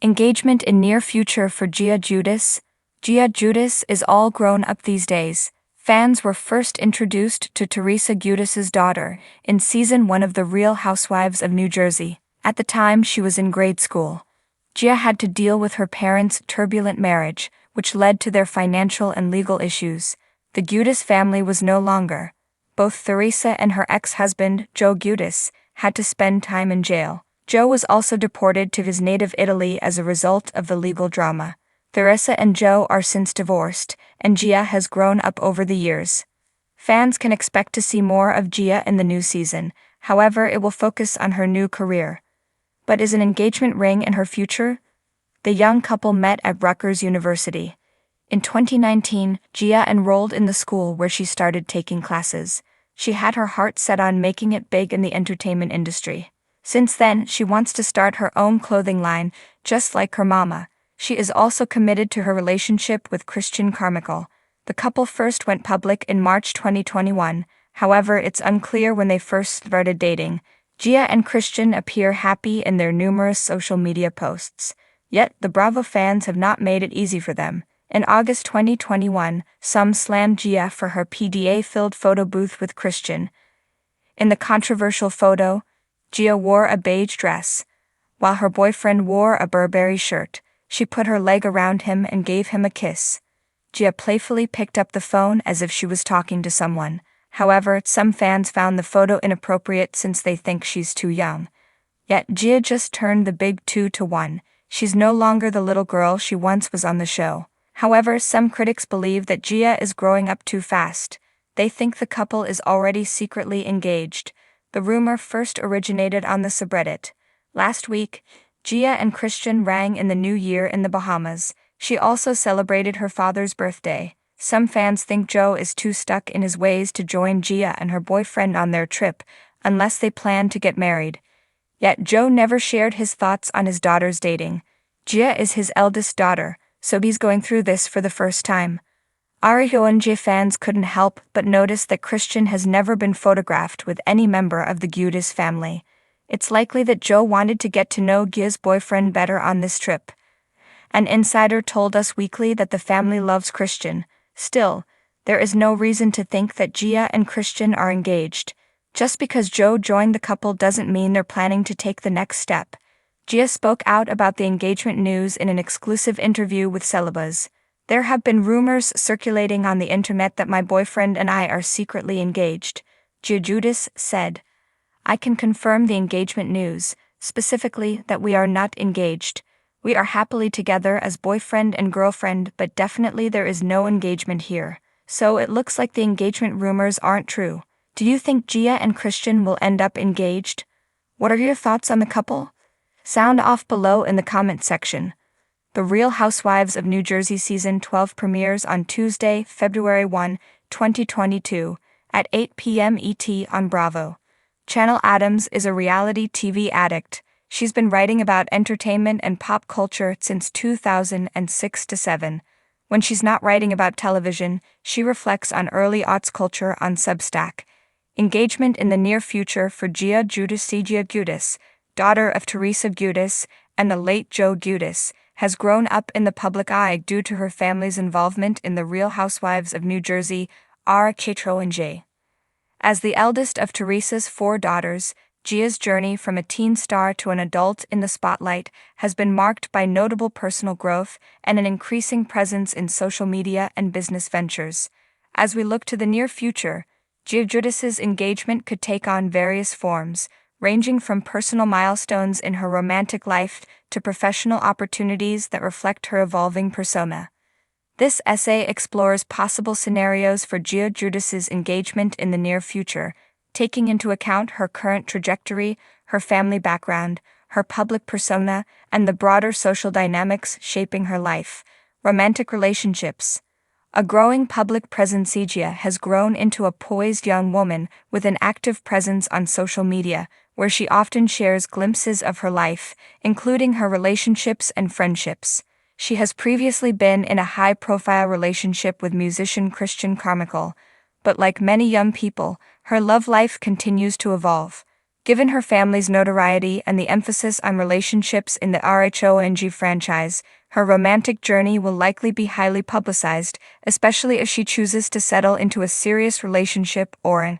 Engagement in near future for Gia Giudice. Gia Giudice is all grown up these days. Fans were first introduced to Teresa Giudice's daughter in season 1 of The Real Housewives of New Jersey. At the time, she was in grade school. Gia had to deal with her parents' turbulent marriage, which led to their financial and legal issues. The Giudice family was no longer. Both Teresa and her ex-husband, Joe Giudice, had to spend time in jail. Joe was also deported to his native Italy as a result of the legal drama. Teresa and Joe are since divorced, and Gia has grown up over the years. Fans can expect to see more of Gia in the new season, however it will focus on her new career. But is an engagement ring in her future? The young couple met at Rutgers University. In 2019, Gia enrolled in the school where she started taking classes. She had her heart set on making it big in the entertainment industry. Since then, she wants to start her own clothing line, just like her mama. She is also committed to her relationship with Christian Carmichael. The couple first went public in March 2021, however it's unclear when they first started dating. Gia and Christian appear happy in their numerous social media posts. Yet, the Bravo fans have not made it easy for them. In August 2021, some slammed Gia for her PDA-filled photo booth with Christian. In the controversial photo, Gia wore a beige dress, while her boyfriend wore a Burberry shirt. She put her leg around him and gave him a kiss. Gia playfully picked up the phone as if she was talking to someone. However, some fans found the photo inappropriate since they think she's too young. Yet Gia just turned the big 2 to 1. She's no longer the little girl she once was on the show. However, some critics believe that Gia is growing up too fast. They think the couple is already secretly engaged. The rumor first originated on the subreddit. Last week, Gia and Christian rang in the new year in the Bahamas. She also celebrated her father's birthday. Some fans think Joe is too stuck in his ways to join Gia and her boyfriend on their trip, unless they plan to get married. Yet Joe never shared his thoughts on his daughter's dating. Gia is his eldest daughter, so he's going through this for the first time. RHONJ fans couldn't help but notice that Christian has never been photographed with any member of the Giudice family. It's likely that Joe wanted to get to know Gia's boyfriend better on this trip. An insider told Us Weekly that the family loves Christian. Still, there is no reason to think that Gia and Christian are engaged. Just because Joe joined the couple doesn't mean they're planning to take the next step. Gia spoke out about the engagement news in an exclusive interview with Celebuzz. There have been rumors circulating on the internet that my boyfriend and I are secretly engaged, Gia Giudice said. I can confirm the engagement news, specifically that we are not engaged. We are happily together as boyfriend and girlfriend, but definitely there is no engagement here. So it looks like the engagement rumors aren't true. Do you think Gia and Christian will end up engaged? What are your thoughts on the couple? Sound off below in the comment section. The Real Housewives of New Jersey Season 12 premieres on Tuesday, February 1, 2022, at 8 p.m. ET on Bravo. Channel Adams is a reality TV addict. She's been writing about entertainment and pop culture since 2006-7. When she's not writing about television, she reflects on early aughts culture on Substack. Engagement in the near future for Gia Giudice, daughter of Teresa Giudice and the late Joe Giudice, has grown up in the public eye due to her family's involvement in the Real Housewives of New Jersey, RHONJ. As the eldest of Teresa's 4 daughters, Gia's journey from a teen star to an adult in the spotlight has been marked by notable personal growth and an increasing presence in social media and business ventures. As we look to the near future, Gia Giudice's engagement could take on various forms, ranging from personal milestones in her romantic life to professional opportunities that reflect her evolving persona. This essay explores possible scenarios for Gia Giudice's engagement in the near future, taking into account her current trajectory, her family background, her public persona, and the broader social dynamics shaping her life. Romantic relationships. A growing public presence, Gia has grown into a poised young woman with an active presence on social media, where she often shares glimpses of her life, including her relationships and friendships. She has previously been in a high-profile relationship with musician Christian Carmichael, but like many young people, her love life continues to evolve. Given her family's notoriety and the emphasis on relationships in the RHONJ franchise, her romantic journey will likely be highly publicized, especially if she chooses to settle into a serious relationship or an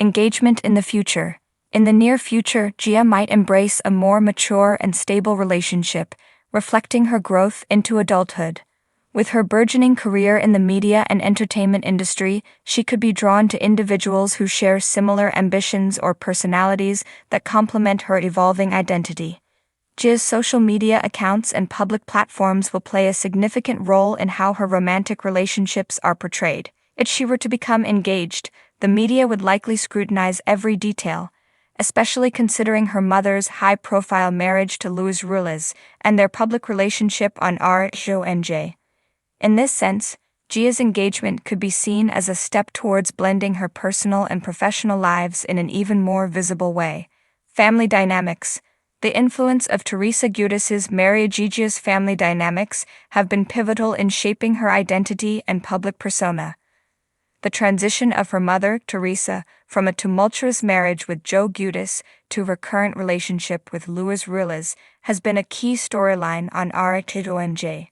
engagement in the future. In the near future, Gia might embrace a more mature and stable relationship, reflecting her growth into adulthood. With her burgeoning career in the media and entertainment industry, she could be drawn to individuals who share similar ambitions or personalities that complement her evolving identity. Gia's social media accounts and public platforms will play a significant role in how her romantic relationships are portrayed. If she were to become engaged, the media would likely scrutinize every detail, especially considering her mother's high-profile marriage to Luis Ruiz and their public relationship on RHONJ. In this sense, Gia's engagement could be seen as a step towards blending her personal and professional lives in an even more visible way. Family dynamics. The influence of Teresa Giudice's marriage. Gia's family dynamics have been pivotal in shaping her identity and public persona. The transition of her mother, Teresa, from a tumultuous marriage with Gia Giudice to her current relationship with Luis Ruiz has been a key storyline on RHONJ.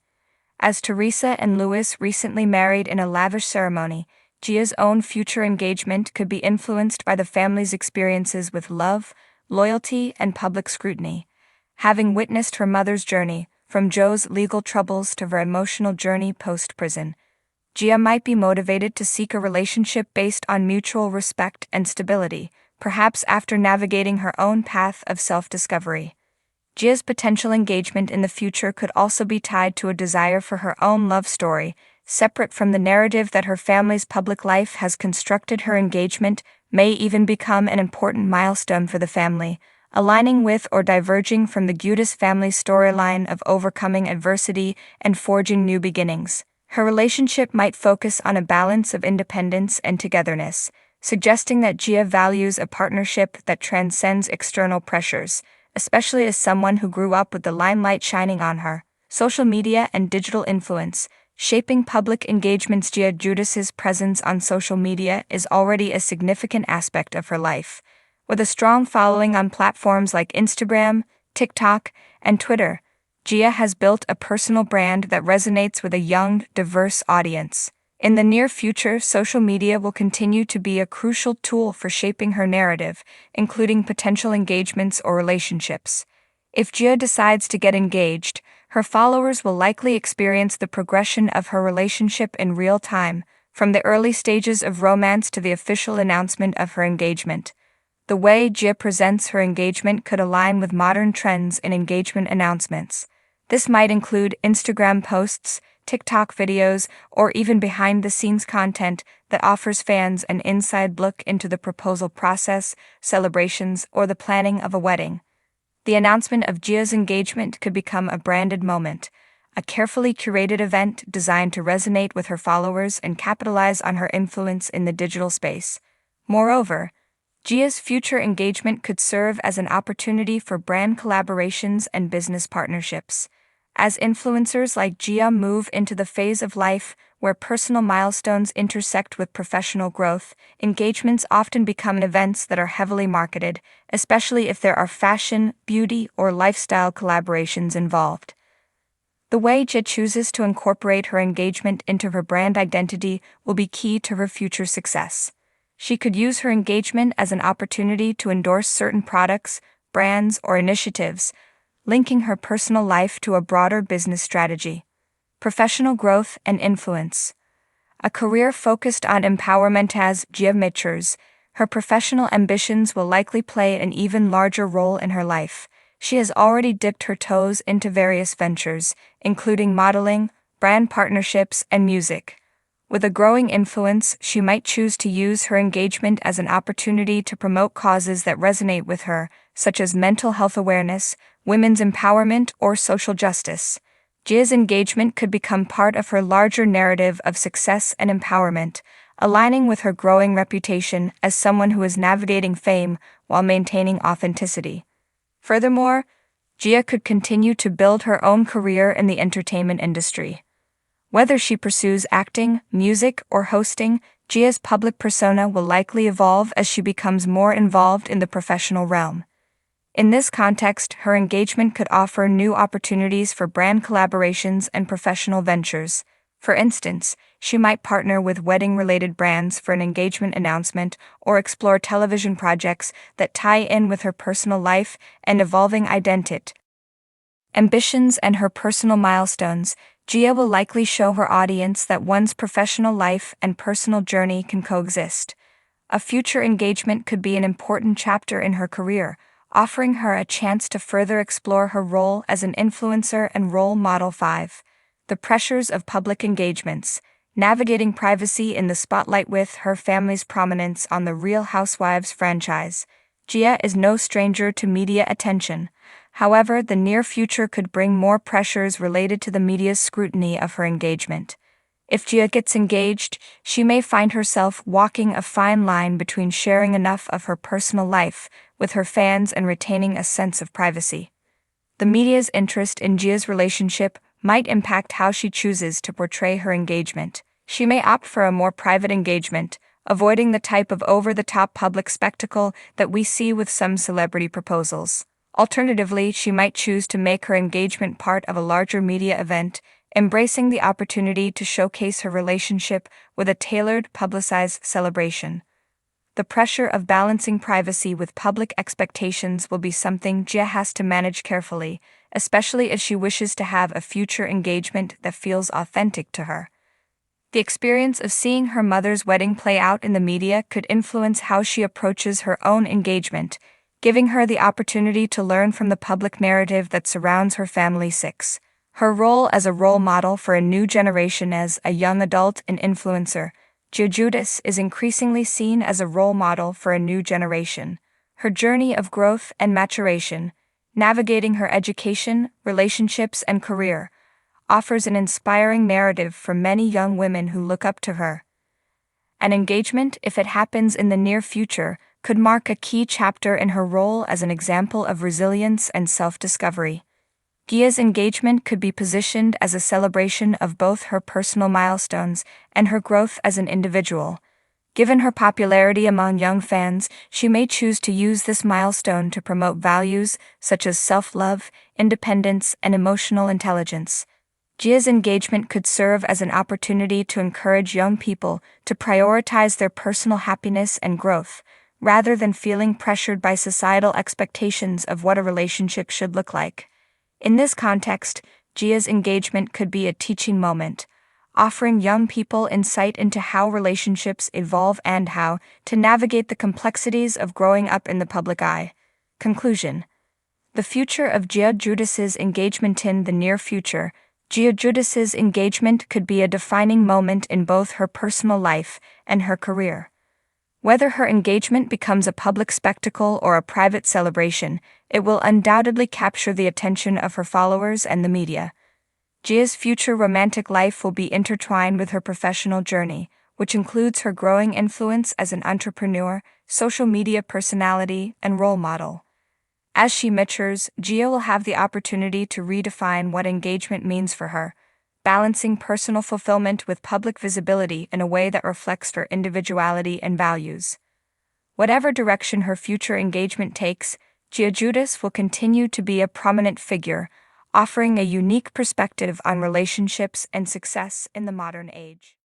As Teresa and Luis recently married in a lavish ceremony, Gia's own future engagement could be influenced by the family's experiences with love, loyalty, and public scrutiny. Having witnessed her mother's journey, from Joe's legal troubles to her emotional journey post-prison, Gia might be motivated to seek a relationship based on mutual respect and stability, perhaps after navigating her own path of self-discovery. Gia's potential engagement in the future could also be tied to a desire for her own love story, separate from the narrative that her family's public life has constructed. Her engagement may even become an important milestone for the family, aligning with or diverging from the Giudice family's storyline of overcoming adversity and forging new beginnings. Her relationship might focus on a balance of independence and togetherness, suggesting that Gia values a partnership that transcends external pressures, especially as someone who grew up with the limelight shining on her. Social media and digital influence, shaping public engagements. Gia Giudice's presence on social media is already a significant aspect of her life. With a strong following on platforms like Instagram, TikTok, and Twitter, Gia has built a personal brand that resonates with a young, diverse audience. In the near future, social media will continue to be a crucial tool for shaping her narrative, including potential engagements or relationships. If Gia decides to get engaged, her followers will likely experience the progression of her relationship in real time, from the early stages of romance to the official announcement of her engagement. The way Gia presents her engagement could align with modern trends in engagement announcements. This might include Instagram posts, TikTok videos, or even behind-the-scenes content that offers fans an inside look into the proposal process, celebrations, or the planning of a wedding. The announcement of Gia's engagement could become a branded moment, a carefully curated event designed to resonate with her followers and capitalize on her influence in the digital space. Moreover, Gia's future engagement could serve as an opportunity for brand collaborations and business partnerships. As influencers like Gia move into the phase of life where personal milestones intersect with professional growth, engagements often become events that are heavily marketed, especially if there are fashion, beauty, or lifestyle collaborations involved. The way Gia chooses to incorporate her engagement into her brand identity will be key to her future success. She could use her engagement as an opportunity to endorse certain products, brands, or initiatives, linking her personal life to a broader business strategy. Professional growth and influence. A career focused on empowerment. As Gia matures, her professional ambitions will likely play an even larger role in her life. She has already dipped her toes into various ventures, including modeling, brand partnerships, and music. With a growing influence, she might choose to use her engagement as an opportunity to promote causes that resonate with her, such as mental health awareness, women's empowerment, or social justice. Gia's engagement could become part of her larger narrative of success and empowerment, aligning with her growing reputation as someone who is navigating fame while maintaining authenticity. Furthermore, Gia could continue to build her own career in the entertainment industry. Whether she pursues acting, music, or hosting, Gia's public persona will likely evolve as she becomes more involved in the professional realm. In this context, her engagement could offer new opportunities for brand collaborations and professional ventures. For instance, she might partner with wedding-related brands for an engagement announcement or explore television projects that tie in with her personal life and evolving identity. Ambitions and her personal milestones. Gia will likely show her audience that one's professional life and personal journey can coexist. A future engagement could be an important chapter in her career, offering her a chance to further explore her role as an influencer and role model. 5. The pressures of public engagements. Navigating privacy in the spotlight. With her family's prominence on the Real Housewives franchise, Gia is no stranger to media attention. However, the near future could bring more pressures related to the media's scrutiny of her engagement. If Gia gets engaged, she may find herself walking a fine line between sharing enough of her personal life with her fans and retaining a sense of privacy. The media's interest in Gia's relationship might impact how she chooses to portray her engagement. She may opt for a more private engagement, avoiding the type of over-the-top public spectacle that we see with some celebrity proposals. Alternatively, she might choose to make her engagement part of a larger media event, embracing the opportunity to showcase her relationship with a tailored, publicized celebration. The pressure of balancing privacy with public expectations will be something Gia has to manage carefully, especially if she wishes to have a future engagement that feels authentic to her. The experience of seeing her mother's wedding play out in the media could influence how she approaches her own engagement, giving her the opportunity to learn from the public narrative that surrounds her family. 6. Her role as a role model for a new generation. As a young adult and influencer, Gia Giudice is increasingly seen as a role model for a new generation. Her journey of growth and maturation, navigating her education, relationships, and career, offers an inspiring narrative for many young women who look up to her. An engagement, if it happens in the near future, could mark a key chapter in her role as an example of resilience and self-discovery. Gia's engagement could be positioned as a celebration of both her personal milestones and her growth as an individual. Given her popularity among young fans, she may choose to use this milestone to promote values such as self-love, independence, and emotional intelligence. Gia's engagement could serve as an opportunity to encourage young people to prioritize their personal happiness and growth, rather than feeling pressured by societal expectations of what a relationship should look like. In this context, Gia's engagement could be a teaching moment, offering young people insight into how relationships evolve and how to navigate the complexities of growing up in the public eye. Conclusion. The future of Gia Giudice's engagement. In the near future, Gia Giudice's engagement could be a defining moment in both her personal life and her career. Whether her engagement becomes a public spectacle or a private celebration, it will undoubtedly capture the attention of her followers and the media. Gia's future romantic life will be intertwined with her professional journey, which includes her growing influence as an entrepreneur, social media personality, and role model. As she matures, Gia will have the opportunity to redefine what engagement means for her, balancing personal fulfillment with public visibility in a way that reflects her individuality and values. Whatever direction her future engagement takes, Gia Giudice will continue to be a prominent figure, offering a unique perspective on relationships and success in the modern age.